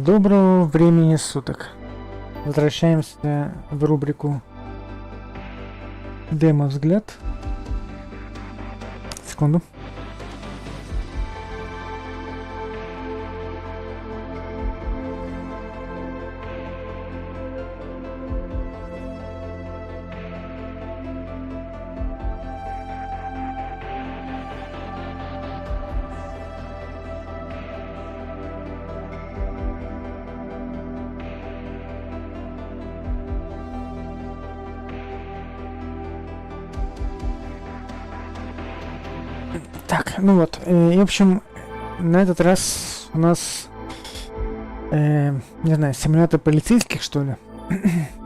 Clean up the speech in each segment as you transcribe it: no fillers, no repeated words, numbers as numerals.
Доброго времени суток. Возвращаемся в рубрику Демовзгляд. Секунду. Так, ну вот, и в общем, на этот раз у нас, не знаю, симулятор полицейских, что ли.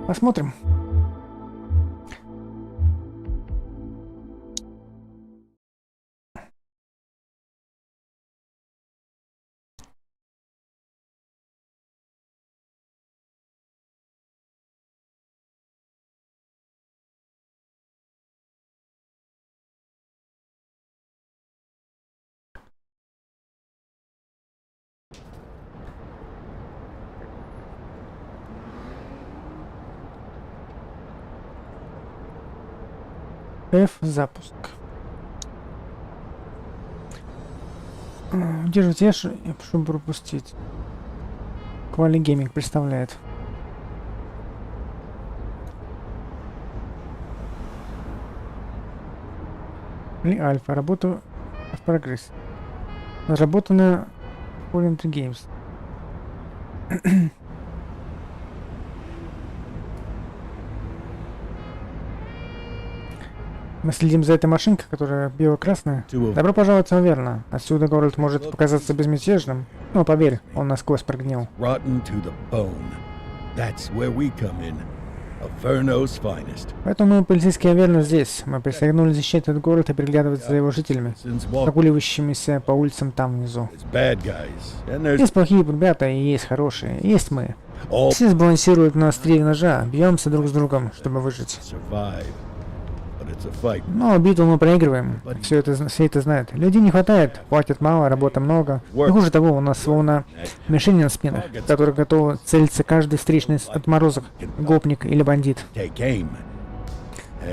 Посмотрим. F запуск. Удерживайте, чтобы пропустить. Quali Gaming представляет. Или альфа. Работа в прогрессе. Разработана Precinct Games. Мы следим за этой машинкой, которая бело-красная. Добро пожаловать, верно. Отсюда город может показаться безмятежным. Но поверь, он насквозь прогнил. Поэтому мы, полицейские Аверна, здесь. Мы присягнули защищать этот город и приглядывать за его жителями, прогуливающимися по улицам там внизу. Есть плохие ребята и есть хорошие. Есть мы. Все сбалансируют на острие ножа, бьемся друг с другом, чтобы выжить. Но битву мы проигрываем. Все это знают. Людей не хватает, платят мало, работы много. И хуже того, у нас словно мишени на спинах, которые готовы целиться каждый встречный отморозок, гопник или бандит.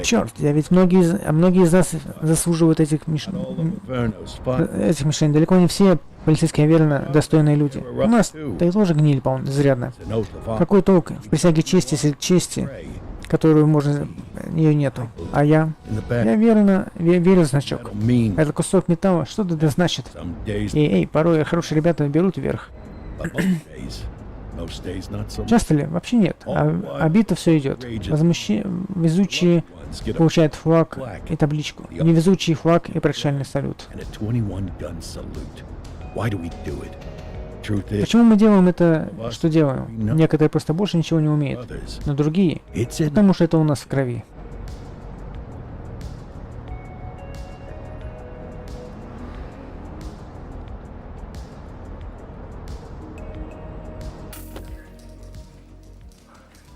Черт, а ведь многие из нас заслуживают этих мишеней. Далеко не все полицейские верно достойные люди. У нас да и тоже гниль изрядно. Какой толк в присяге чести, если чести, которую можно, ее нету. А я верно верю в значок. Это кусок металла что-то значит. И порой хорошие ребята берут вверх. Часто ли? Вообще нет. А бито все идет. Везучие получают флаг и табличку. Невезучий флаг и прощальный салют. Почему мы делаем это, что делаем? Некоторые просто больше ничего не умеют, но другие, потому что это у нас в крови.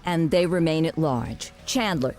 And they remain at large. Chandler,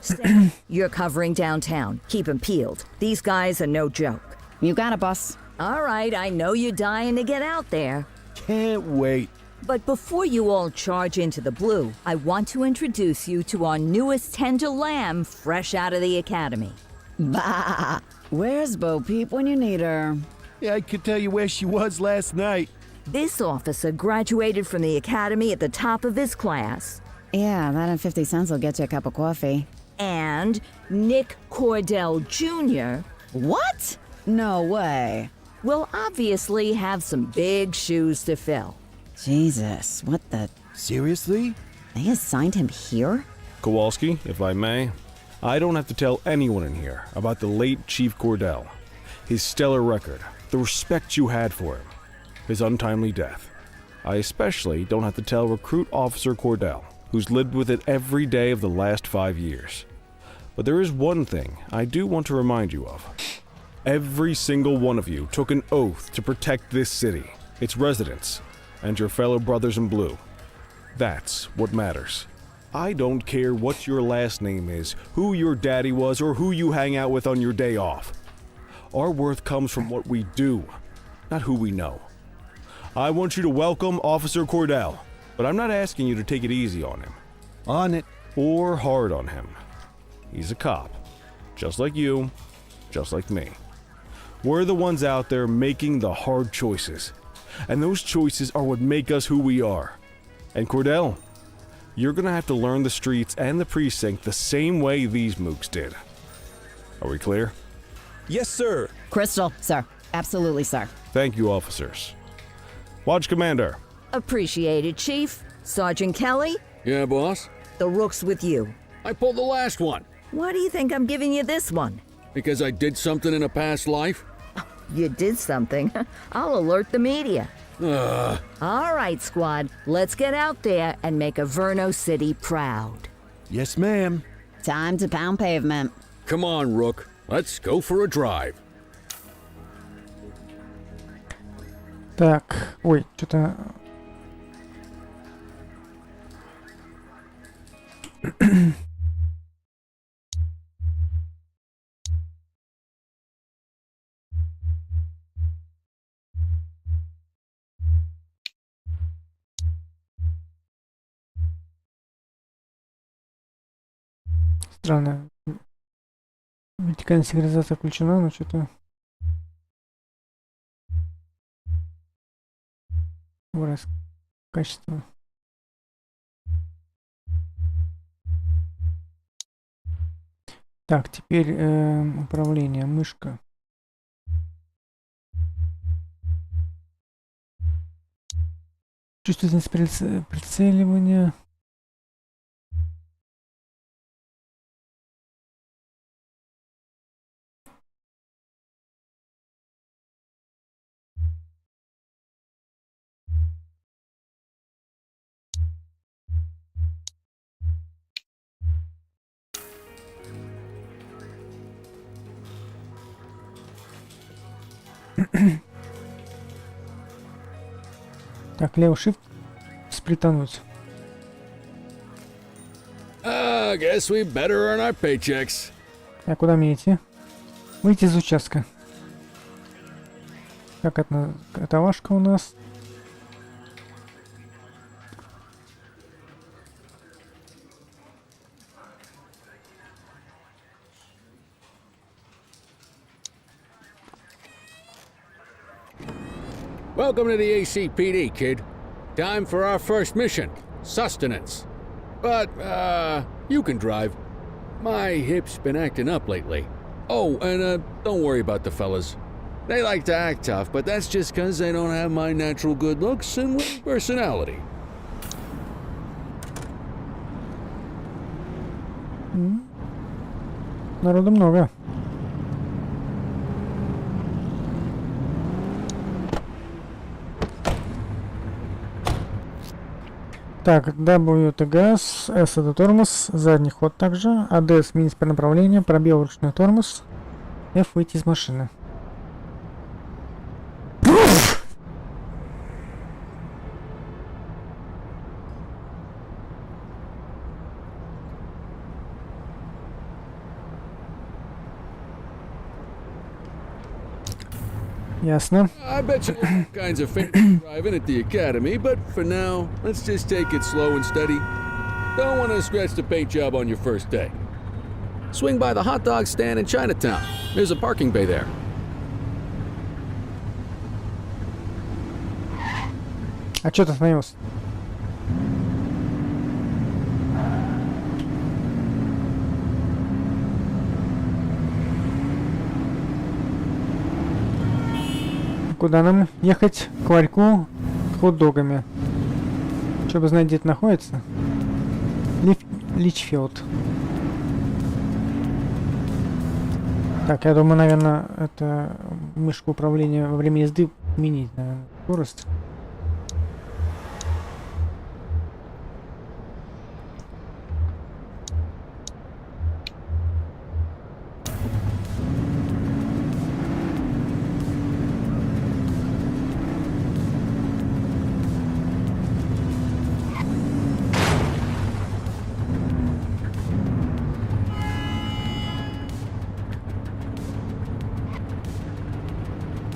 you're covering downtown. Keep them peeled. These guys are no joke. You got it, boss. All right, I know you're dying to get out there. Can't wait. But before you all charge into the blue, I want to introduce you to our newest tender lamb fresh out of the academy. Bah! Where's Bo Peep when you need her? Yeah, I could tell you where she was last night. This officer graduated from the academy at the top of his class. Yeah, that and 50 cents will get you a cup of coffee. And Nick Cordell Jr. What? No way. Will obviously have some big shoes to fill. Jesus, what the... Seriously? They assigned him here? Kowalski, if I may, I don't have to tell anyone in here about the late Chief Cordell, his stellar record, the respect you had for him, his untimely death. I especially don't have to tell Recruit Officer Cordell, who's lived with it every day of the last 5 years. But there is one thing I do want to remind you of. Every single one of you took an oath to protect this city, its residents, and your fellow brothers in blue. That's what matters. I don't care what your last name is, who your daddy was, or who you hang out with on your day off. Our worth comes from what we do, not who we know. I want you to welcome Officer Cordell. But I'm not asking you to take it easy on him. On it. Or hard on him. He's a cop. Just like you. Just like me. We're the ones out there making the hard choices. And those choices are what make us who we are. And Cordell, you're gonna have to learn the streets and the precinct the same way these mooks did. Are we clear? Yes, sir. Crystal, sir. Absolutely, sir. Thank you, officers. Watch Commander. Appreciated, Chief. Sergeant Kelly, Yeah, boss? the rook's with you. I pulled the last one. Why do you think I'm giving you this one? Because I did something in a past life? You did something. I'll alert the media. Ugh. All right, squad. Let's get out there and make Averno City proud. Yes, ma'am. Time to pound pavement. Come on, Rook. Let's go for a drive. Так, ой, что-то... Странно. Вертикальная синхронизация включена, но что-то... Вырос качество. Так, теперь управление, мышка. Чувствительность прицеливания. Так, левый shift сплетануть. I guess we better earn our paychecks. Так, куда мне идти? Выйти из участка. Так, это вашка у нас. Welcome to the ACPD, kid. Time for our first mission, sustenance. But, you can drive. My hip's been acting up lately. Oh, and, don't worry about the fellas. They like to act tough, but that's just 'cause they don't have my natural good looks and personality. Народу много. Так, W это газ, S это тормоз, задний ход также, AD сменить по направлению, пробел ручной тормоз, F выйти из машины. Ясно. I bet you all kinds of fancy driving at the academy, but for now, let's just take it slow and steady. Don't want to scratch the paint job on your first day. Swing by the hot dog stand in Chinatown. There's a parking bay there. А что ты остановился? Куда нам ехать? К ларьку с хот-догами. Чтобы знать, где это находится. Личфилд. Так, я думаю, наверное, это мышку управления во время езды изменить, наверное, скорость.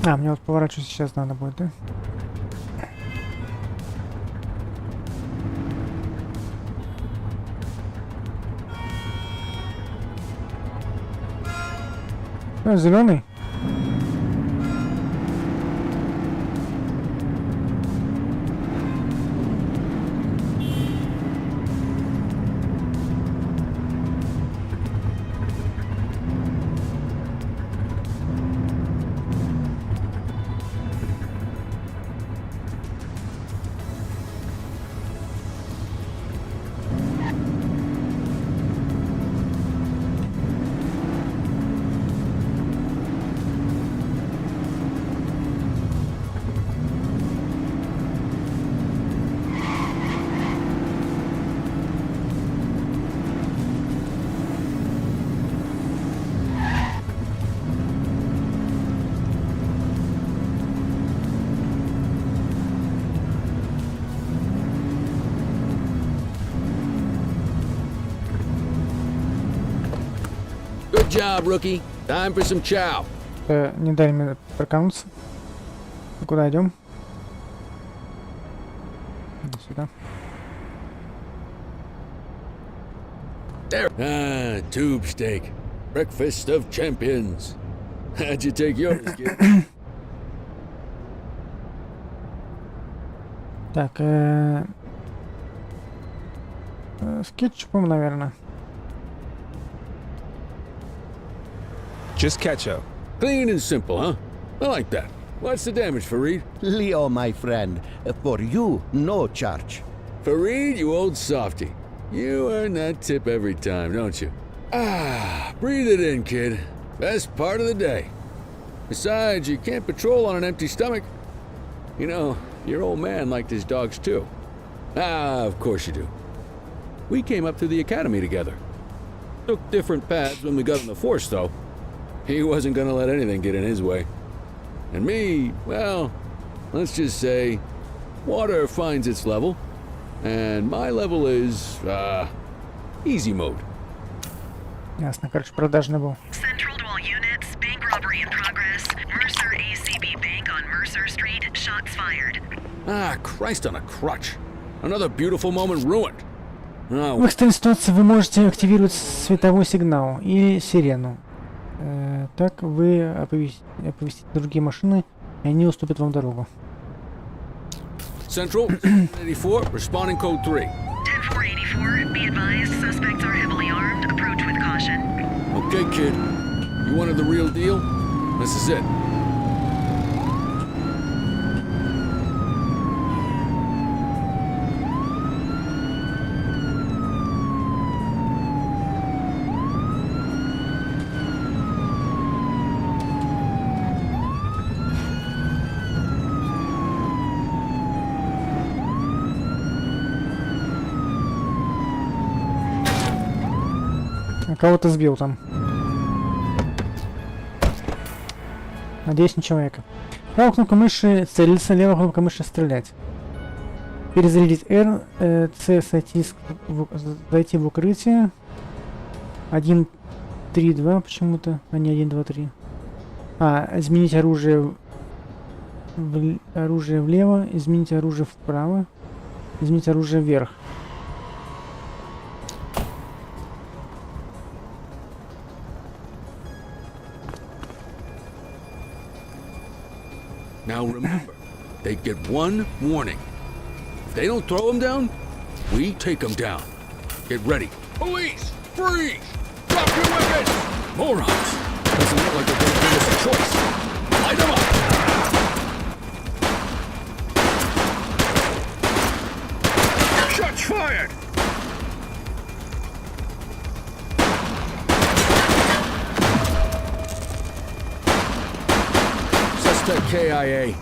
А, мне вот поворачивать сейчас надо будет, да? Зеленый? Good job, rookie. Time for some chow. Не дали мне прокануться. Куда идем? Сюда. There. Ah, tube steak. Breakfast of champions. How'd you take yours, kid? Так, с кетчупом, наверное. Just ketchup. Clean and simple, huh? I like that. What's the damage, Fareed? Leo, my friend, for you, no charge. Fareed, you old softy. You earn that tip every time, don't you? Ah, breathe it in, kid. Best part of the day. Besides, you can't patrol on an empty stomach. You know, your old man liked his dogs too. Ah, of course you do. We came up through the academy together. Took different paths when we got on the force, though. He wasn't gonna let anything get in his way. And me, well, let's just say, water finds its level, and my level is, easy mode. Ясно, короче, продажный был. Central to all units, bank robbery in progress. Mercer ACB Bank on Mercer Street, shots fired. Ah, Christ on a crutch. Another beautiful moment ruined. В Oh, экстренной ситуации вы можете активировать световой сигнал или сирену. Так вы оповестите другие машины, и они уступят вам дорогу. Central, 84, responding code 3. 10-484, be advised, suspects are heavily armed. Approach with caution. Okay, kid. You wanted the real deal? This is it. Кого-то сбил там. Надеюсь, не человека. Правая кнопка мыши целиться, левая кнопка мыши стрелять. Перезарядить R, C зайти в укрытие. 1, 3, 2 почему-то, а не 1, 2, 3. Изменить оружие влево, изменить оружие вправо, изменить оружие вверх. Now remember, they get one warning. If they don't throw them down, we take them down. Get ready. Police! Freeze! Drop your weapons! Morons! Doesn't look like they're going to give us a choice. Light them up! Shots fired! Suspect KIA.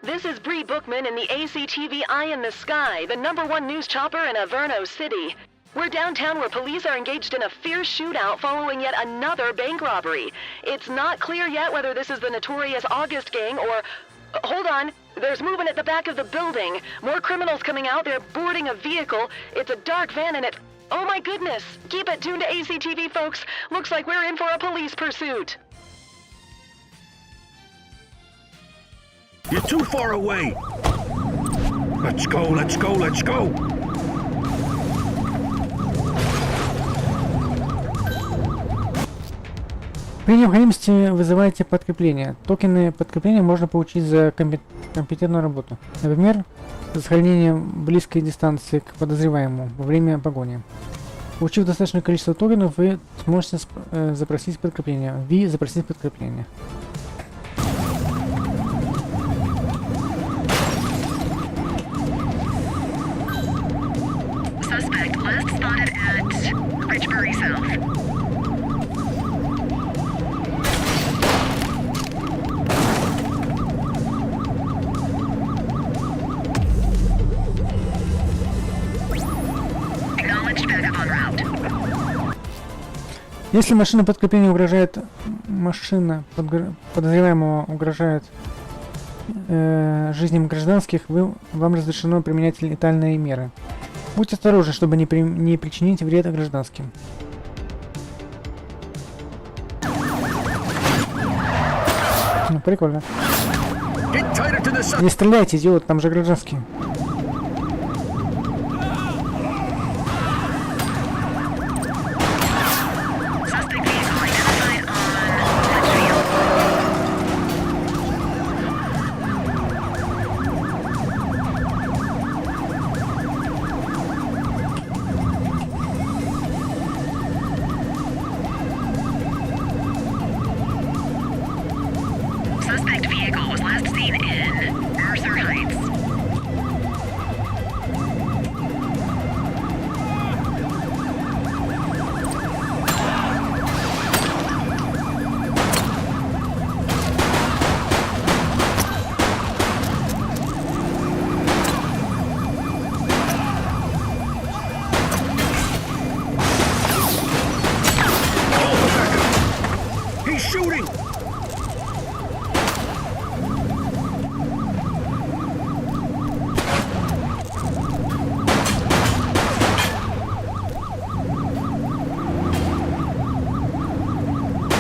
This is Bree Bookman in the ACTV Eye in the Sky, the #1 news chopper in Averno City. We're downtown where police are engaged in a fierce shootout following yet another bank robbery. It's not clear yet whether this is the notorious August gang or... hold on. There's movement at the back of the building. More criminals coming out. They're boarding a vehicle. It's a dark van and it... oh my goodness. Keep it tuned to ACTV, folks. Looks like we're in for a police pursuit. You're too far away. Let's go, let's go, let's go. При необходимости вызывайте подкрепление. Токены подкрепления можно получить за компетентную работу. Например, за сохранение близкой дистанции к подозреваемому во время погони. Получив достаточное количество токенов, вы сможете запросить подкрепление. Запросить подкрепление. Suspect last spotted at Richbury South. Если машина подкрепления угрожает, подозреваемого угрожает жизням гражданских, вам разрешено применять летальные меры. Будьте осторожны, чтобы не причинить вред гражданским. Ну, прикольно. Не стреляйте, идиот, там же гражданские.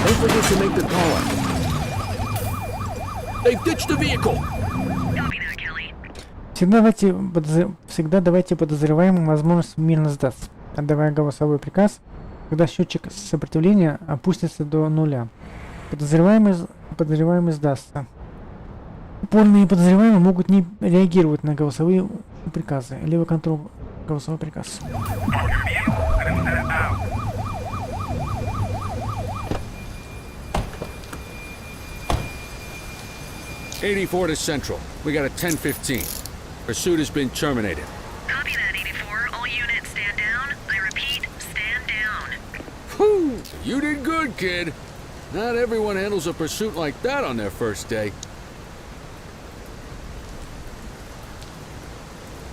Don't forget to make the call up. They've ditched the vehicle. Всегда давайте подозреваемому возможность мирно сдаться, отдавая голосовой приказ, когда счетчик сопротивления опустится до нуля. Подозреваемый сдастся. Упорные подозреваемые могут не реагировать на голосовые приказы. Левый контроль голосовой приказ. 84 to Central. We got a 10-15. Pursuit has been terminated. Copy that, 84. All units stand down. I repeat, stand down. Whew! You did good, kid. Not everyone handles a pursuit like that on their first day.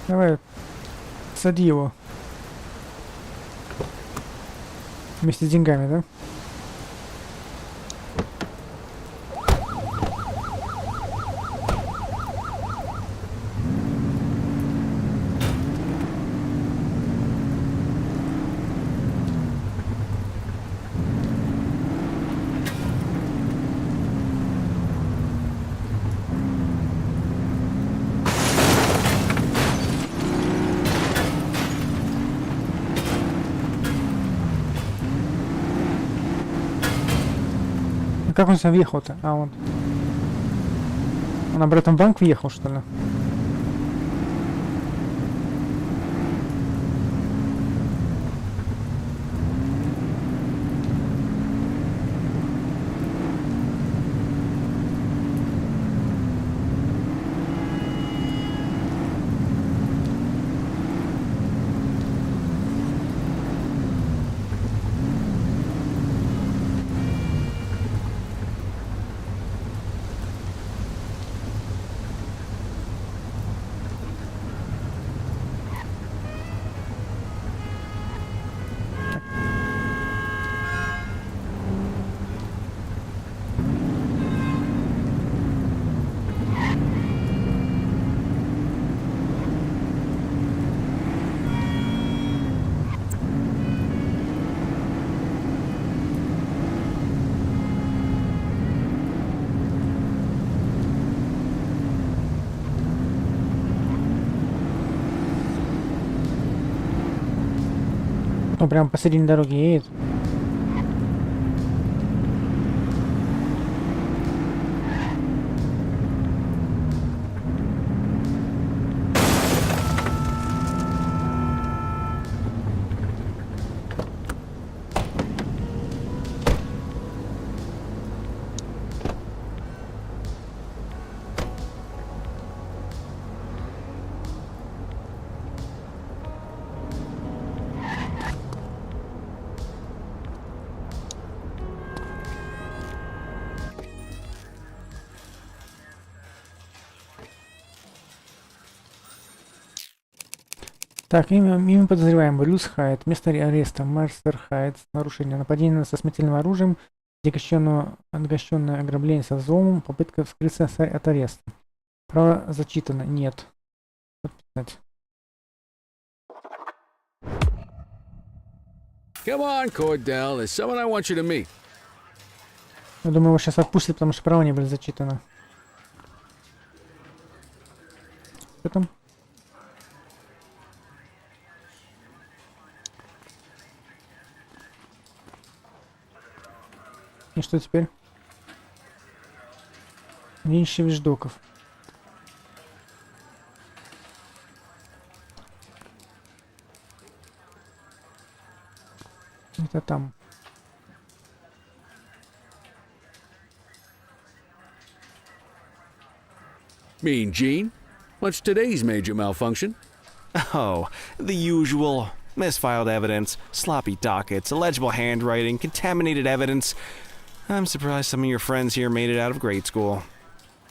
Давай, сади его. Вместе с деньгами, да? Как он сюда въехал-то? А, он обратно в банк въехал, что ли? Он прям посередине дороги едет. Так, имя подозреваем Брюс Хайт. Место ареста Марстер Хайт. Нарушение. Нападение со смертельным оружием. Отягощенное ограбление со взломом. Попытка вскрыться от ареста. Право зачитано. Нет. Подписать. Come on, Cordell. There's someone I want you to meet. Я думаю, его сейчас отпустят, потому что права не были зачитаны. Что там? И что теперь? Меньше вещдоков. Это там. Mean Gene? What's today's major malfunction? Oh, the usual. Misfiled evidence, sloppy dockets, illegible handwriting, contaminated evidence. I'm surprised some of your friends here made it out of grade school.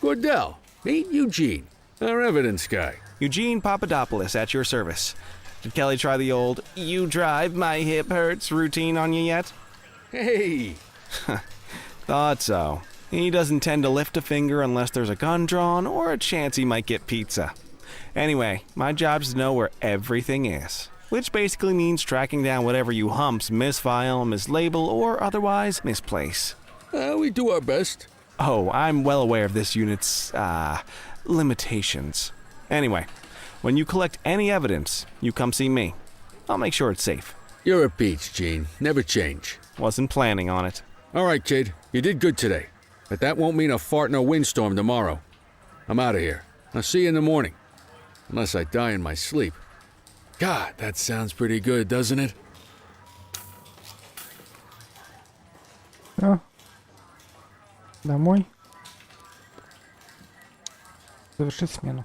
Cordell, meet Eugene, our evidence guy. Eugene Papadopoulos at your service. Did Kelly try the old "you drive, my hip hurts" routine on you yet? Hey! Thought so. He doesn't tend to lift a finger unless there's a gun drawn or a chance he might get pizza. Anyway, my job's to know where everything is, which basically means tracking down whatever you humps misfile, mislabel, or otherwise misplace. We do our best. Oh, I'm well aware of this unit's, limitations. Anyway, when you collect any evidence, you come see me. I'll make sure it's safe. You're a peach, Gene. Never change. Wasn't planning on it. All right, kid. You did good today. But that won't mean a fart in a windstorm tomorrow. I'm out of here. I'll see you in the morning. Unless I die in my sleep. God, that sounds pretty good, doesn't it? Все. Домой. Завершить смену.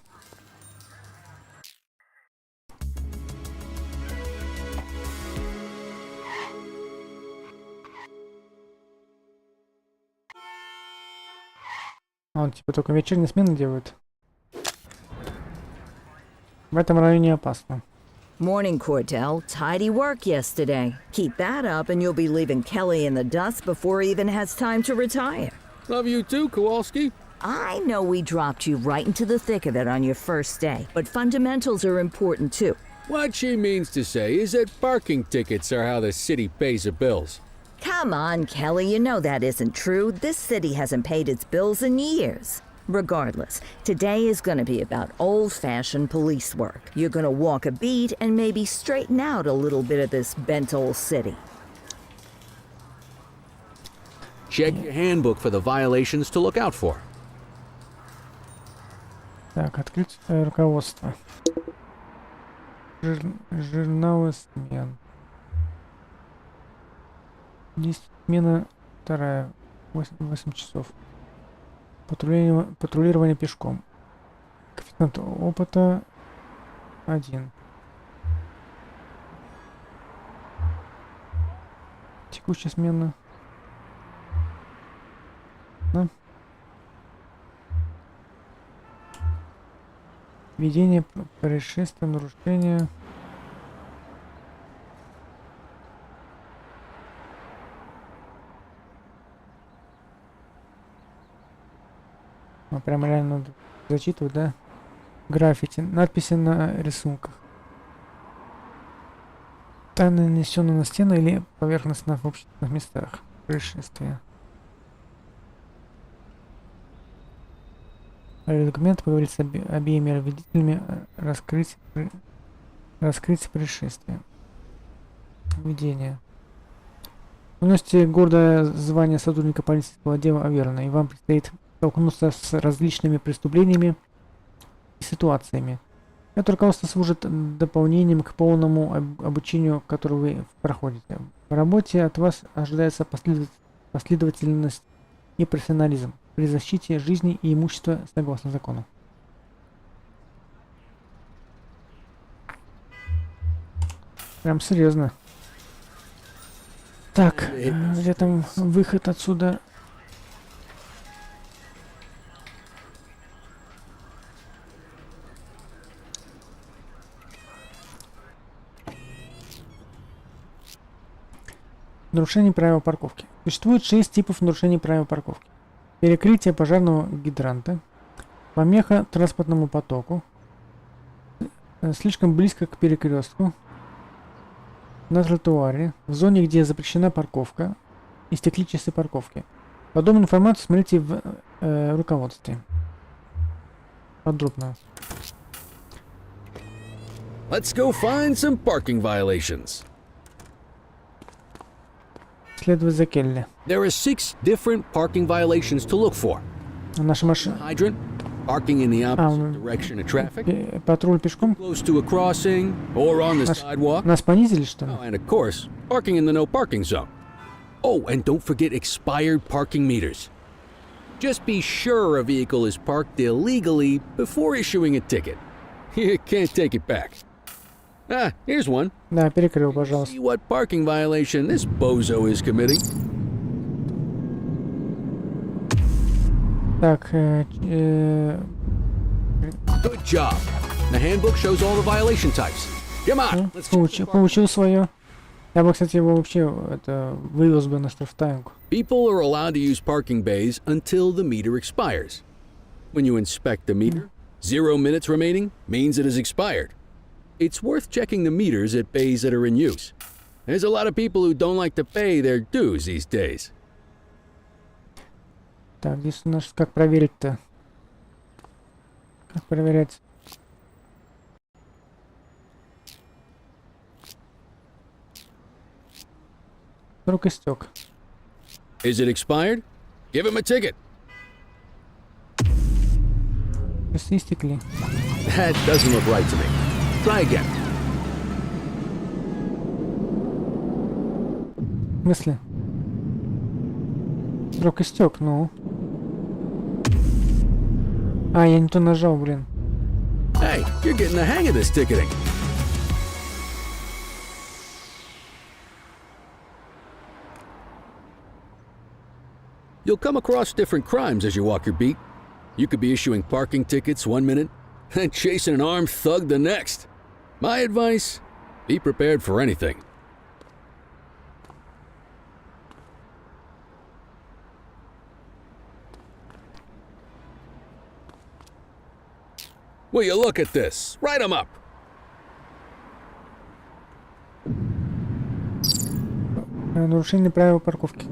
Он типа только вечерние смены делает. В этом районе опасно. Morning, Cordell. Tidy work yesterday. Keep that up and you'll be leaving Kelly in the dust before he even has time to retire. Love you too, Kowalski. I know we dropped you right into the thick of it on your first day, but fundamentals are important too. What she means to say is that parking tickets are how the city pays the bills. Come on, Kelly, you know that isn't true. This city hasn't paid its bills in years. Regardless, today is going to be about old-fashioned police work. You're going to walk a beat and maybe straighten out a little bit of this bent old city. Check your handbook for the violations to look out for. Так, открыть руководство. Журналы смен. Здесь смена вторая. 8 часов. Патрулирование пешком. Коэффициент опыта 1. Текущая смена. Да. Ведение происшествия, нарушения. Прямо реально надо зачитывать, да? Граффити. Надписи на рисунках. Тайны, нанесенные на стену или поверхностно в общественных местах. Происшествия. Документ поговорить с обеими родителями, раскрыть происшествие. Введение. Вы носите гордое звание сотрудника полицейского отдела Аверна, и вам предстоит столкнуться с различными преступлениями и ситуациями. Это руководство служит дополнением к полному обучению, которое вы проходите. В работе от вас ожидается последовательность и профессионализм при защите жизни и имущества согласно закону. Прям серьезно. Так, где там выход отсюда? Нарушение правил парковки. Существует 6 типов нарушений правил парковки. Перекрытие пожарного гидранта, помеха транспортному потоку, слишком близко к перекрестку, на тротуаре, в зоне, где запрещена парковка, истекли часы парковки. Подобную информацию смотрите в руководстве. Подробно. Let's go find some parking violations. Следует за Келли. There are 6 different parking violations to look for. Наша машина. Hydrant, parking in the opposite direction of traffic, Патруль пешком. close to a crossing, or on the sidewalk. Нас понизили, что ли? Oh, and of course, parking in the no parking zone. Oh, and don't forget expired parking meters. Just be sure a vehicle is parked illegally before issuing a ticket. You can't take it back. Ah, here's one. Да, перекрыл, пожалуйста. See what parking violation this bozo is committing. Так, Good job. The handbook shows all the violation types. Come on, let's check the parking. получил свое. Я бы, кстати, его вообще вывез бы на штрафтаймку. People are allowed to use parking bays until the meter expires. When you inspect the meter, 0 minutes remaining means it is expired. It's worth checking the meters at bays that are in use. There's a lot of people who don't like to pay their dues these days. Так, здесь у нас как проверить-то? Как проверять? Срок истек. Is it expired? Give him a ticket. Часы истекли. That doesn't look right to me. Try again. В смысле? Срок истек, ну. А, я не то нажал, блин. Hey, you're getting the hang of this ticketing. You'll come across different crimes as you walk your beat. You could be issuing parking tickets 1 minute, and chasing an armed thug the next. My advice, be prepared for anything. Will you look at this? Write 'em up. Нарушение правил парковки.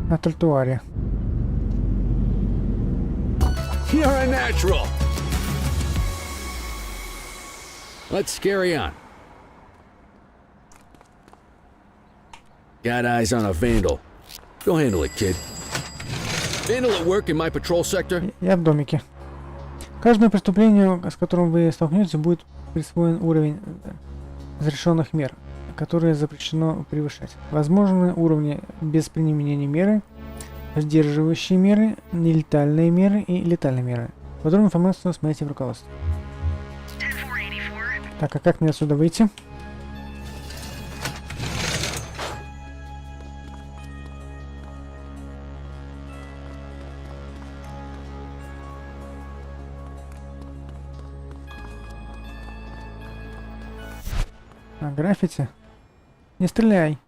На тротуаре. You're a natural. Let's carry on. Got eyes on a vandal. Go handle it, kid. Vandal at work in my patrol sector? Я в домике. Каждому преступлению, с которым вы столкнетесь, будет присвоен уровень разрешенных мер, которые запрещено превышать. Возможны уровни без применения меры, сдерживающие меры, нелетальные меры и летальные меры. Подробную информацию смотрите в руководстве. Так, а как мне отсюда выйти? А, граффити? Не стреляй.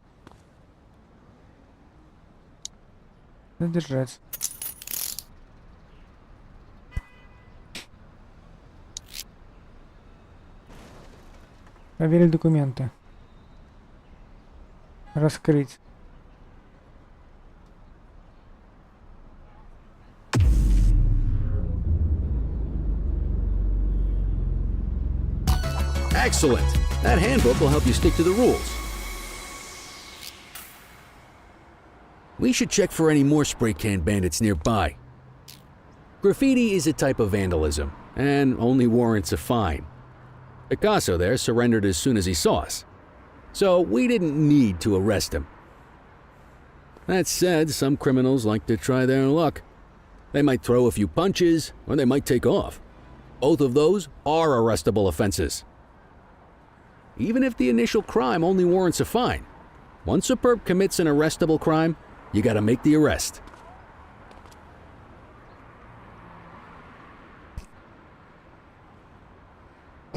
Задержать. Проверить документы. Раскрыть. Excellent. That handbook will help you stick to the rules. We should check for any more spray can bandits nearby. Graffiti is a type of vandalism, and only warrants a fine. Picasso there surrendered as soon as he saw us, so we didn't need to arrest him. That said, some criminals like to try their luck. They might throw a few punches, or they might take off. Both of those are arrestable offenses. Even if the initial crime only warrants a fine, once a perp commits an arrestable crime, you gotta make the arrest.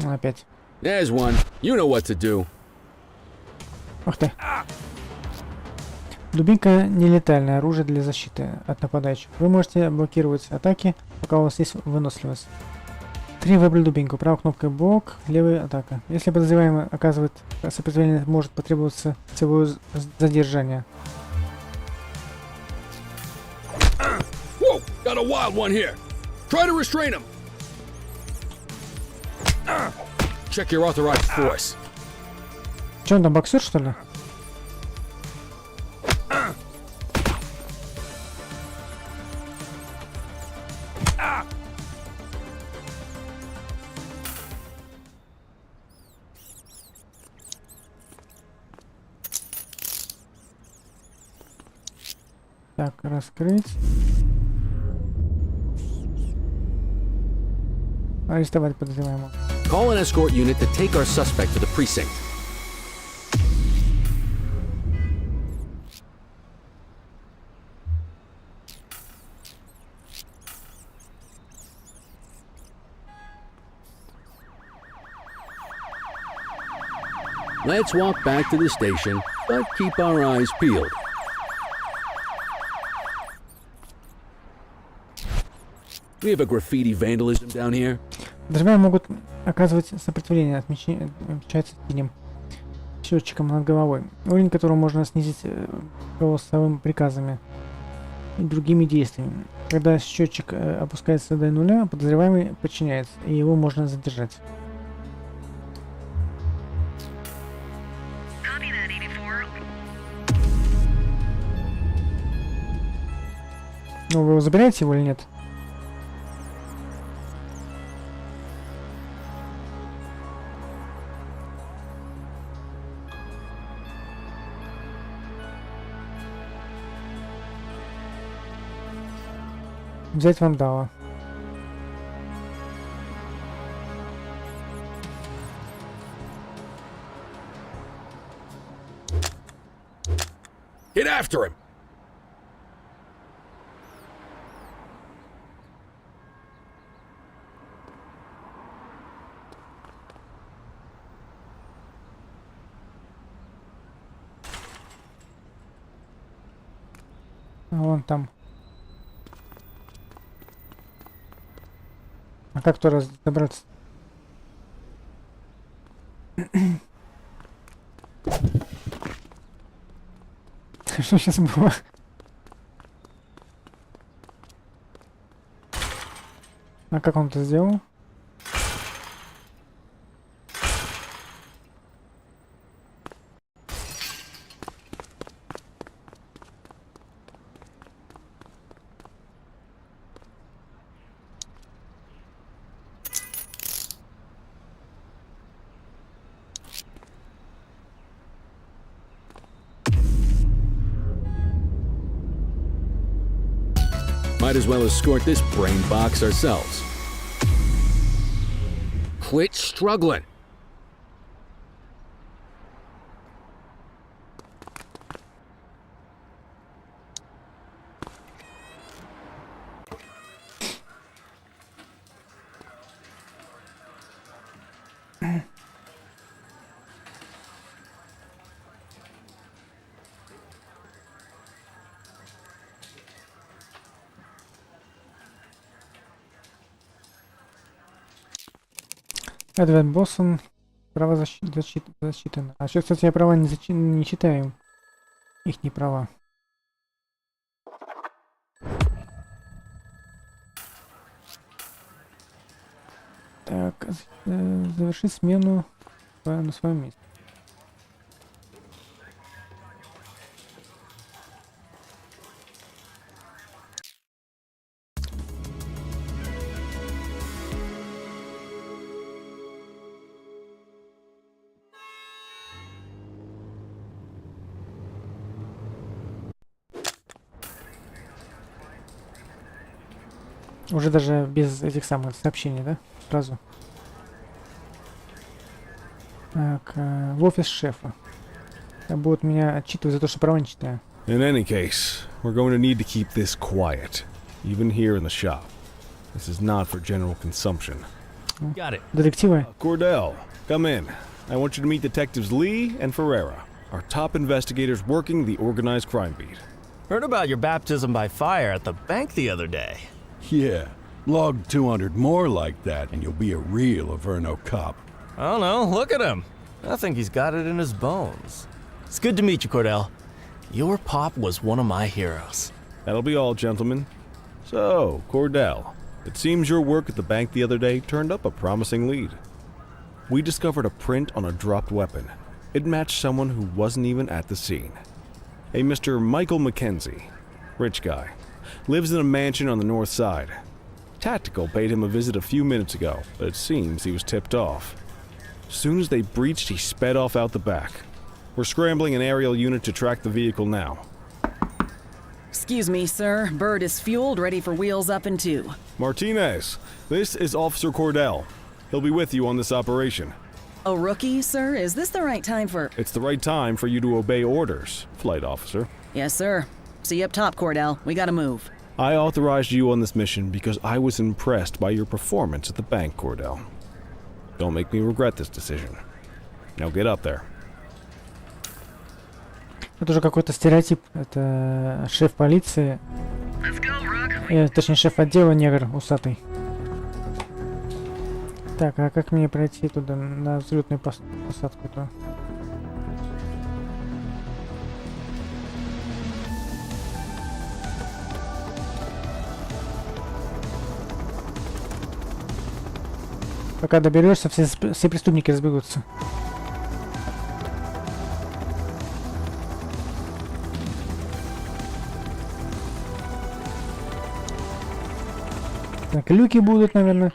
Опять. There's one. You know what to do. Ух ты. Дубинка — нелетальное оружие для защиты от нападающих. Вы можете блокировать атаки, пока у вас есть выносливость. 3. Выбрали дубинку. Правой кнопкой блок, левая атака. Если подозреваемый оказывает сопротивление, может потребоваться целое задержание. Whoa! Got a wild one here. Try to restrain him. Check your authorized force. Че он там, боксер, что ли? Так, раскрыть. Арестовать подозреваемого. Call an escort unit to take our suspect to the precinct. Let's walk back to the station, but keep our eyes peeled. We have a graffiti vandalism down here. Подозреваемые могут оказывать сопротивление, отмечается синим счетчиком над головой, уровень которого можно снизить голосовыми приказами и другими действиями. Когда счетчик опускается до нуля, подозреваемый подчиняется, и его можно задержать. Ну, вы его забираете его или нет? Взять вандала. Get after him! А вон там. А как туда добраться? Что сейчас было? А как он это сделал? Might as well escort this brain box ourselves. Quit struggling. Эдвард Боссон. Права засчитаны. А сейчас, кстати, я права не читаю. Их не права. Так, завершить смену на своем месте. Уже даже без этих самых сообщений, да? Сразу. Так, в офис шефа. Будут меня отчитывать за то, что права не читаю. In any case, we're going to need to keep this quiet, even here in the shop. This is not for general consumption. Got it. Детективы. Cordell, come in. I want you to meet Detectives Lee and Ferreira, our top investigators working the organized crime beat. Heard about your baptism by fire at the bank the other day. Yeah, log 200 more like that and you'll be a real Averno cop. I don't know, look at him. I think he's got it in his bones. It's good to meet you, Cordell. Your pop was one of my heroes. That'll be all, gentlemen. So, Cordell, it seems your work at the bank the other day turned up a promising lead. We discovered a print on a dropped weapon. It matched someone who wasn't even at the scene. A Mr. Michael Mackenzie, rich guy, lives in a mansion on the north side. Tactical paid him a visit a few minutes ago, but it seems he was tipped off. As soon as they breached, he sped off out the back. We're scrambling an aerial unit to track the vehicle now. Excuse me, sir. Bird is fueled, ready for wheels up in 2. Martinez, this is Officer Cordell. He'll be with you on this operation. A rookie, sir? Is this the right time for... It's the right time for you to obey orders, flight officer. Yes, sir. See you up top, Cordell. We gotta move. I authorized you on this mission because I was impressed by your performance at the bank, Cordell. Don't make me regret this decision. Now get up there. Это уже какой-то стереотип. Это шеф полиции. Точнее, шеф отдела негр усатый. Так, а как мне пройти туда, на взлетную посадку-то? Пока доберешься, все преступники разбегутся. Так, люки будут, наверное.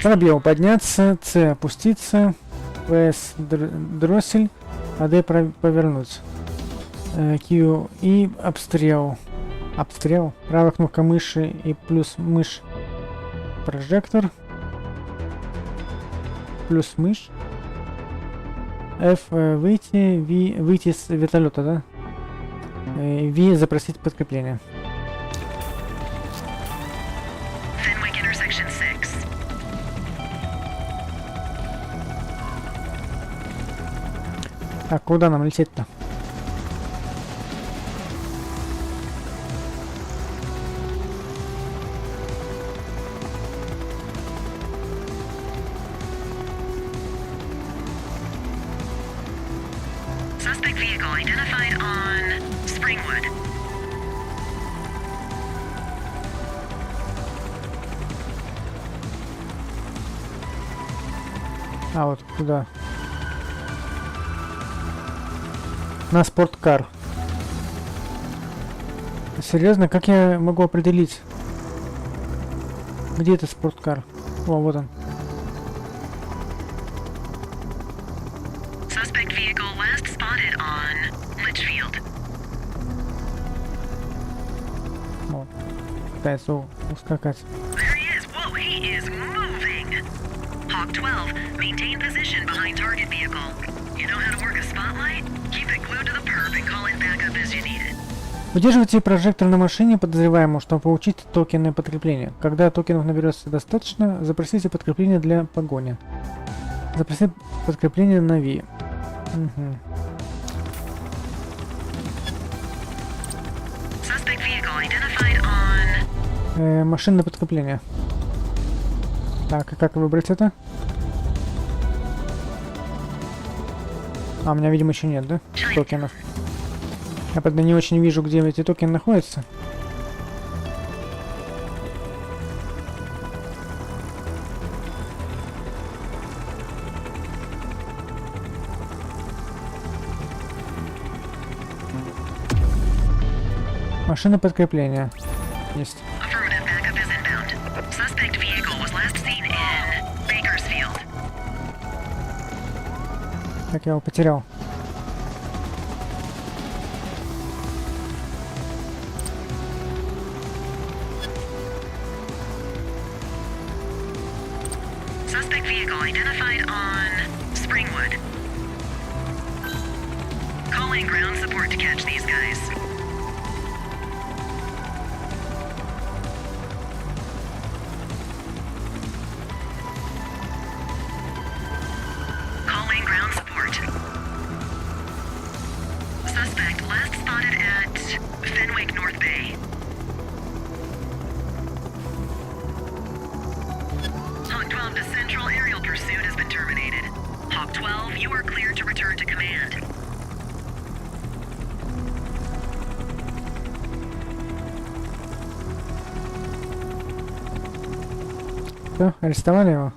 Пробел подняться, С опуститься, ВС дроссель, АД повернуть. Q и обстрел. Обстрел. Правая кнопка мыши и плюс мышь. Прожектор. Плюс мышь. F выйти, V выйти с вертолета, да? V запросить подкрепление. Так, куда нам лететь-то? Suspect vehicle identified on Springwood. А вот куда? На спорткар. Серьезно, как я могу определить? Где этот спорткар? О, вот он. Suspect vehicle last spotted on Litchfield. Вот. Пытается ускакать. There he is. Whoa, he is moving. Hawk 12, maintain position behind target vehicle. You know how to work a spotlight? Keep it glued to the perp and call it back up as you need it. Удерживайте прожектор на машине подозреваемого, чтобы получить токены подкрепления. Когда токенов наберется достаточно, запросите подкрепление для погони. Запросите подкрепление на V. Угу. Машинное подкрепление. Так, и как выбрать это? А, у меня, видимо, еще нет, да? Токенов. Я, правда, не очень вижу, где эти токены находятся. Машина подкрепления. Есть. Так, я его потерял. Suspect vehicle identified on Springwood. Calling ground support to catch these guys. North Bay. Hawk 12 to Central, aerial pursuit has been terminated. Hawk 12, you are cleared to return to command. Все, арестовали его.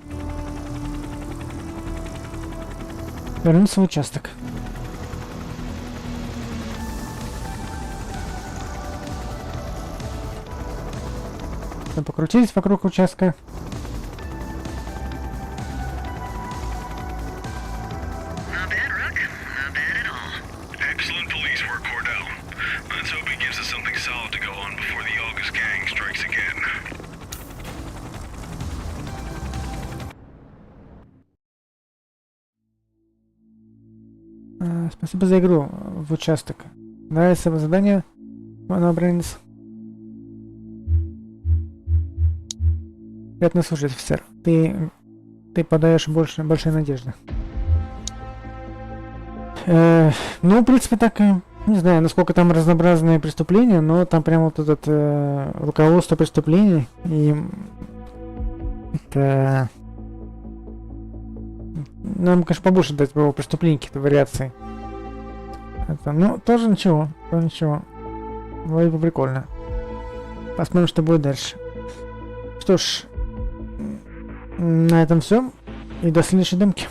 Вернуться в участок. Мы покрутились вокруг участка. Not bad, Rook. Not bad at all. Excellent police work, Cordell. Let's hope he gives us something solid to go on before the August gang strikes again. Спасибо за игру в участок. Нравится задание, Брейнс? Приятно слушать, офицер. Ты подаешь большие надежды. Ну, в принципе, так, не знаю, насколько там разнообразные преступления, но там прямо вот это руководство преступлений, и это... Нам, конечно, побольше дать про преступлений, каких-то вариаций. Это, ну, тоже ничего, Вроде бы прикольно. Посмотрим, что будет дальше. Что ж, на этом все. И до следующей демки.